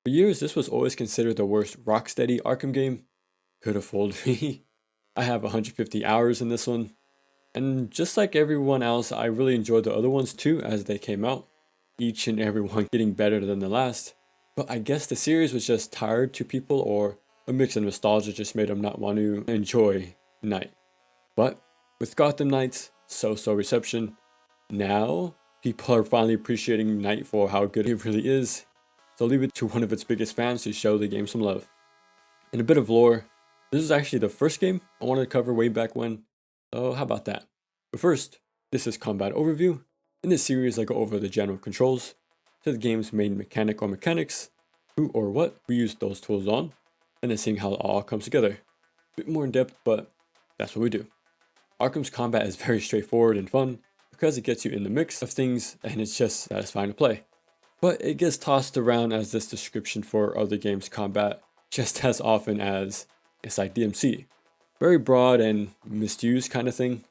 For years, this was always considered the worst Rocksteady Arkham game. Could have fooled me. I have 150 hours in this one. And just like everyone else, I really enjoyed the other ones too as they came out. Each and every one getting better than the last. But I guess the series was just tired to people, or a mix of nostalgia just made them not want to enjoy Knight. But with Gotham Knights' so-so reception, now people are finally appreciating Knight for how good it really is. So leave it to one of its biggest fans to show the game some love. And a bit of lore, this is actually the first game I wanted to cover way back when, so how about that? But first, this is combat overview. In this series I go over the general controls, to the game's main mechanic or mechanics, who or what we use those tools on, and then seeing how it all comes together. A bit more in depth, but that's what we do. Arkham's combat is very straightforward and fun, because it gets you in the mix of things and it's just satisfying to play. But it gets tossed around as this description for other games' combat just as often as it's like DMC. Very broad and misused kind of thing.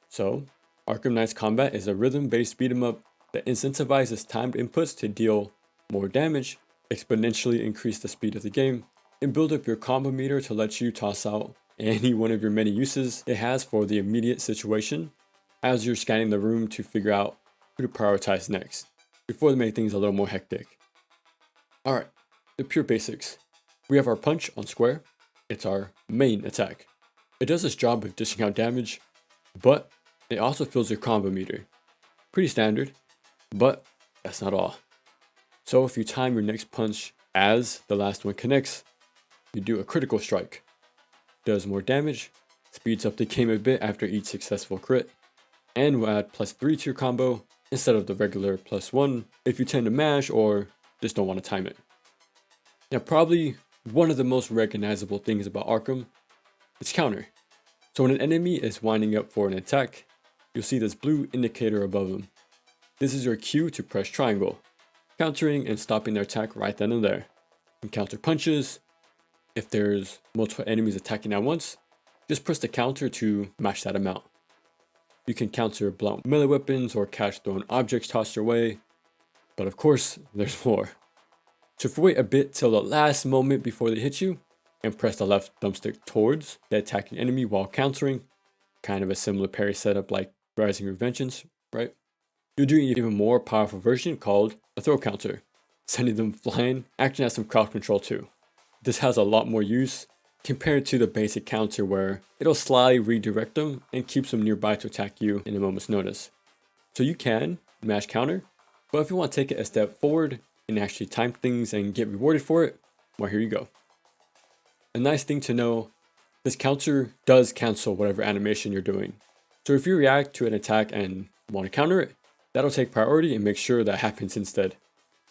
So, Arkham Knight's combat is a rhythm-based beat 'em up that incentivizes timed inputs to deal more damage, exponentially increase the speed of the game, and build up your combo meter to let you toss out any one of your many uses it has for the immediate situation as you're scanning the room to figure out who to prioritize next, before they make things a little more hectic. Alright, the pure basics. We have our punch on square. It's our main attack. It does its job of dishing out damage, but it also fills your combo meter. Pretty standard, but that's not all. So if you time your next punch as the last one connects, you do a critical strike. Does more damage, speeds up the game a bit after each successful crit, and will add +3 to your combo instead of the regular +1 if you tend to mash or just don't want to time it. Now probably one of the most recognizable things about Arkham is counter. So when an enemy is winding up for an attack, you'll see this blue indicator above them. This is your cue to press triangle, countering and stopping their attack right then and there. You can counter punches. If there's multiple enemies attacking at once, just press the counter to match that amount. You can counter blunt melee weapons or catch thrown objects tossed your way, but of course, there's more. So if you wait a bit till the last moment before they hit you, and press the left thumbstick towards the attacking enemy while countering, kind of a similar parry setup like Rising Revengeance, right? You're doing an even more powerful version called a throw counter, sending them flying, acting as some crowd control too. This has a lot more use compared to the basic counter where it'll slyly redirect them and keeps them nearby to attack you in a moment's notice. So you can mash counter, but if you want to take it a step forward and actually time things and get rewarded for it, well, here you go. A nice thing to know, this counter does cancel whatever animation you're doing. So if you react to an attack and want to counter it, that'll take priority and make sure that happens instead.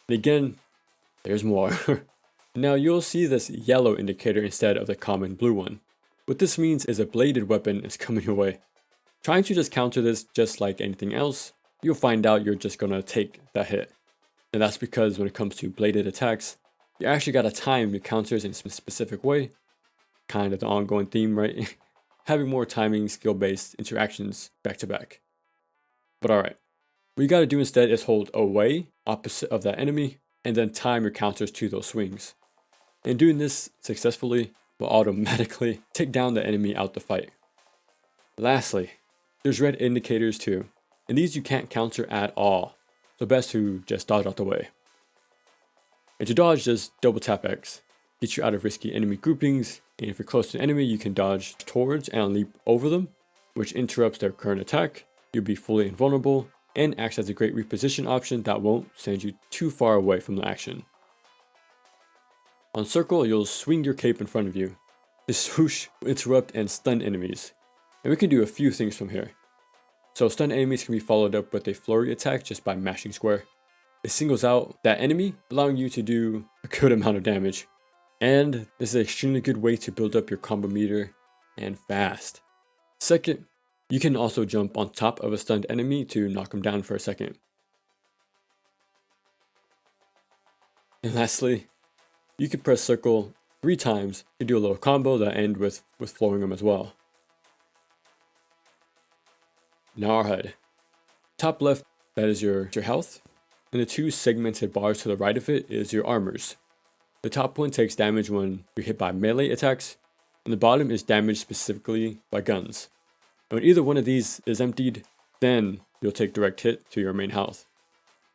And again, there's more. Now you'll see this yellow indicator instead of the common blue one. What this means is a bladed weapon is coming your way. Trying to just counter this just like anything else, you'll find out you're just gonna take that hit. And that's because when it comes to bladed attacks, you actually gotta time your counters in a specific way. Kind of the ongoing theme, right? Having more timing, skill-based interactions back to back. But alright, what you gotta do instead is hold away, opposite of that enemy, and then time your counters to those swings. And doing this successfully will automatically take down the enemy out the fight. Lastly, there's red indicators too, and these you can't counter at all, so best to just dodge out the way. And to dodge, just double tap X, get you out of risky enemy groupings, and if you're close to an enemy you can dodge towards and leap over them, which interrupts their current attack. You'll be fully invulnerable, and acts as a great reposition option that won't send you too far away from the action. On circle, you'll swing your cape in front of you. This swoosh will interrupt and stun enemies, and we can do a few things from here. So stun enemies can be followed up with a flurry attack just by mashing square. It singles out that enemy, allowing you to do a good amount of damage. And this is an extremely good way to build up your combo meter, and fast. Second, you can also jump on top of a stunned enemy to knock him down for a second. And lastly, you can press circle 3 times to do a little combo that end with flooring them as well. Now our HUD. Top left, that is your health, and the 2 segmented bars to the right of it is your armors. The top one takes damage when you're hit by melee attacks, and the bottom is damaged specifically by guns. And when either one of these is emptied, then you'll take direct hit to your main health.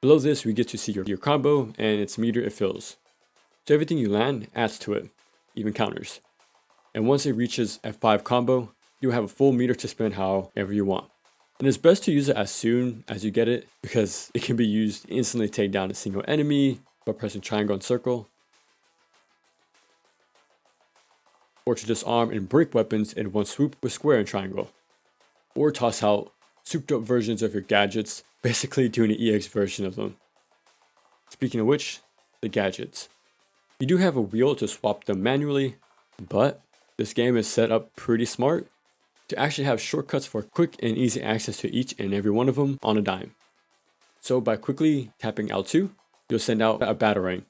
Below this, we get to see your combo and its meter it fills. So everything you land adds to it, even counters. And once it reaches F5 combo, you'll have a full meter to spend however you want. And it's best to use it as soon as you get it, because it can be used to instantly take down a single enemy by pressing triangle and circle, or to disarm and break weapons in one swoop with square and triangle, or toss out souped up versions of your gadgets, basically doing an EX version of them. Speaking of which, the gadgets. You do have a wheel to swap them manually, but this game is set up pretty smart to actually have shortcuts for quick and easy access to each and every one of them on a dime. So by quickly tapping L2, you'll send out a batarang.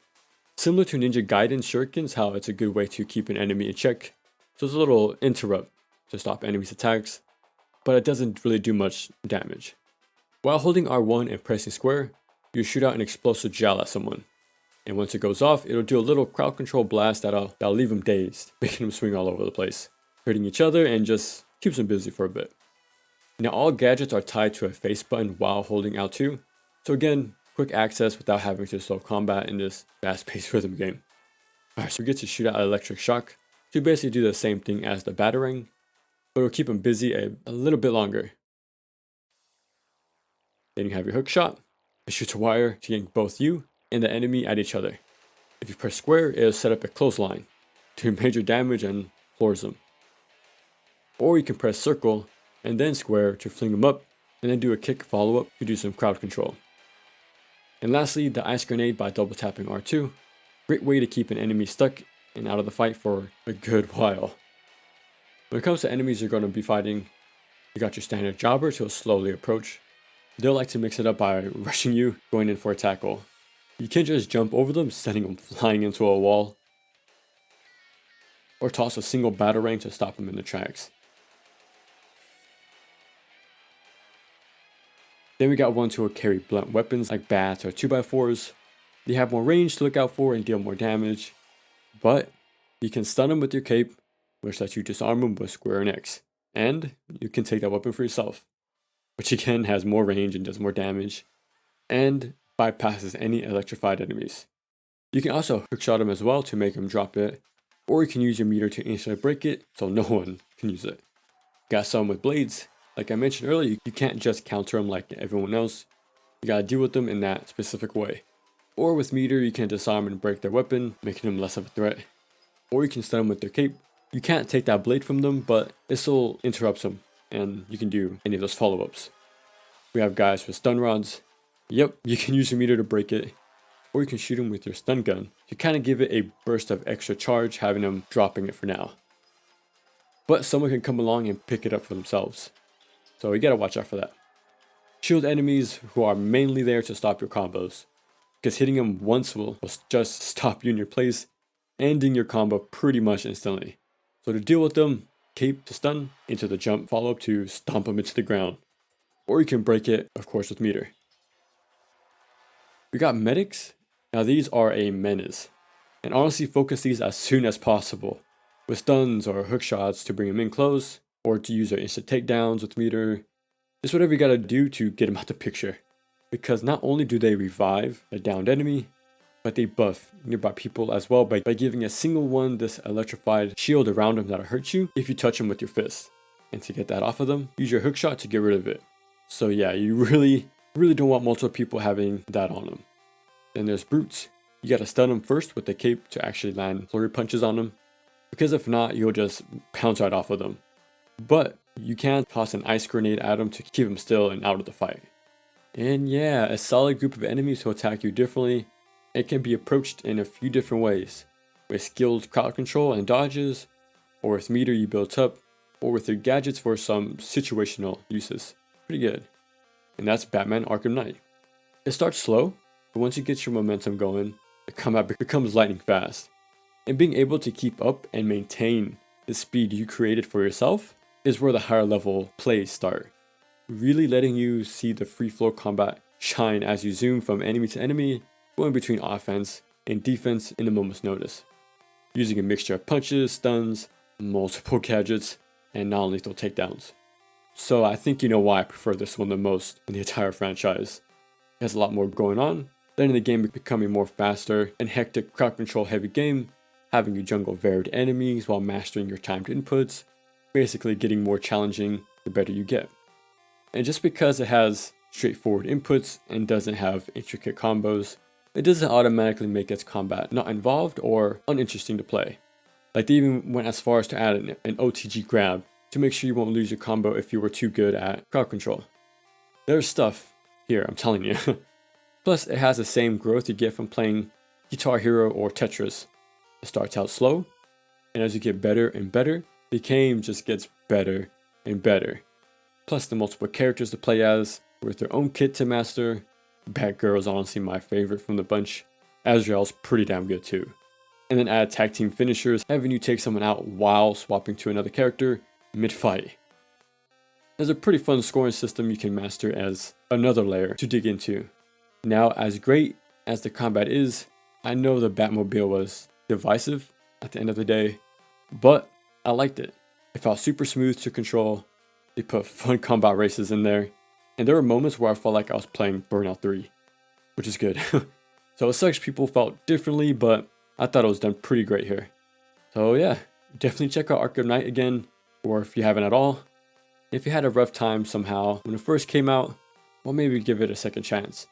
Similar to Ninja Gaiden shurikens, how it's a good way to keep an enemy in check. So it's a little interrupt to stop enemies' attacks, but it doesn't really do much damage. While holding R1 and pressing square, you shoot out an explosive gel at someone. And once it goes off, it'll do a little crowd control blast that'll leave them dazed, making them swing all over the place, hurting each other and just keeps them busy for a bit. Now all gadgets are tied to a face button while holding L2, so again, quick access without having to slow combat in this fast-paced rhythm game. Alright, so we get to shoot out an electric shock to basically do the same thing as the batarang, but it'll keep them busy a little bit longer. Then you have your hook shot. It shoots a wire to yank both you and the enemy at each other. If you press square, it'll set up a clothesline to major damage and floors them. Or you can press circle and then square to fling them up, and then do a kick follow-up to do some crowd control. And lastly, the ice grenade by double tapping R2. Great way to keep an enemy stuck and out of the fight for a good while. When it comes to enemies you're going to be fighting, you got your standard jobber to slowly approach. They'll like to mix it up by rushing you, going in for a tackle. You can just jump over them, sending them flying into a wall, or toss a single batarang to stop them in the tracks. Then we got ones who will carry blunt weapons like bats or 2x4s. They have more range to look out for and deal more damage, but you can stun them with your cape, which lets you disarm them with square and X, and you can take that weapon for yourself, which again has more range and does more damage, and bypasses any electrified enemies. You can also hookshot them as well to make them drop it, or you can use your meter to instantly break it so no one can use it. Got some with blades. Like I mentioned earlier, you can't just counter them like everyone else. You gotta deal with them in that specific way. Or with meter, you can disarm and break their weapon, making them less of a threat. Or you can stun them with their cape. You can't take that blade from them, but this still interrupts them, and you can do any of those follow-ups. We have guys with stun rods. Yep, you can use your meter to break it. Or you can shoot them with your stun gun to kind of give it a burst of extra charge, having them dropping it for now. But someone can come along and pick it up for themselves. So you gotta watch out for that. Shield enemies who are mainly there to stop your combos, because hitting them once will just stop you in your place, ending your combo pretty much instantly. So to deal with them, cape to stun, into the jump follow-up to stomp them into the ground. Or you can break it, of course, with meter. We got medics. Now these are a menace, and honestly focus these as soon as possible, with stuns or hook shots to bring them in close, or to use their instant takedowns with meter. Just whatever you gotta do to get them out the picture. Because not only do they revive a downed enemy, but they buff nearby people as well by giving a single one this electrified shield around them that'll hurt you if you touch them with your fist. And to get that off of them, use your hook shot to get rid of it. So yeah, you really don't want multiple people having that on them. Then there's brutes. You gotta stun them first with the cape to actually land flurry punches on them, because if not, you'll just pounce right off of them. But you can toss an ice grenade at them to keep them still and out of the fight. And yeah, a solid group of enemies who attack you differently. It can be approached in a few different ways, with skilled crowd control and dodges, or with meter you built up, or with your gadgets for some situational uses. Pretty good. And that's Batman Arkham Knight. It starts slow, but once you get your momentum going, the combat becomes lightning fast. And being able to keep up and maintain the speed you created for yourself is where the higher level plays start. Really letting you see the free flow combat shine as you zoom from enemy to enemy, going between offense and defense in a moment's notice, using a mixture of punches, stuns, multiple gadgets, and non-lethal takedowns. So I think you know why I prefer this one the most in the entire franchise. It has a lot more going on, letting the game becoming more faster and hectic crowd control heavy game, having you jungle varied enemies while mastering your timed inputs, basically getting more challenging the better you get. And just because it has straightforward inputs and doesn't have intricate combos, it doesn't automatically make its combat not involved or uninteresting to play. Like they even went as far as to add an OTG grab to make sure you won't lose your combo if you were too good at crowd control. There's stuff here, I'm telling you. Plus, it has the same growth you get from playing Guitar Hero or Tetris. It starts out slow, and as you get better and better, the game just gets better and better. Plus the multiple characters to play as, with their own kit to master. Batgirl is honestly my favorite from the bunch. Azrael's pretty damn good too. And then add tag team finishers, having you take someone out while swapping to another character mid-fight. There's a pretty fun scoring system you can master as another layer to dig into. Now, as great as the combat is, I know the Batmobile was divisive at the end of the day, but I liked it. It felt super smooth to control. They put fun combat races in there, and there were moments where I felt like I was playing Burnout 3, which is good. So it sucks people felt differently, but I thought it was done pretty great here. So yeah, definitely check out Arkham Knight again, or if you haven't at all. If you had a rough time somehow when it first came out, well, maybe give it a second chance.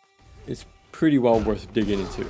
It's pretty well worth digging into.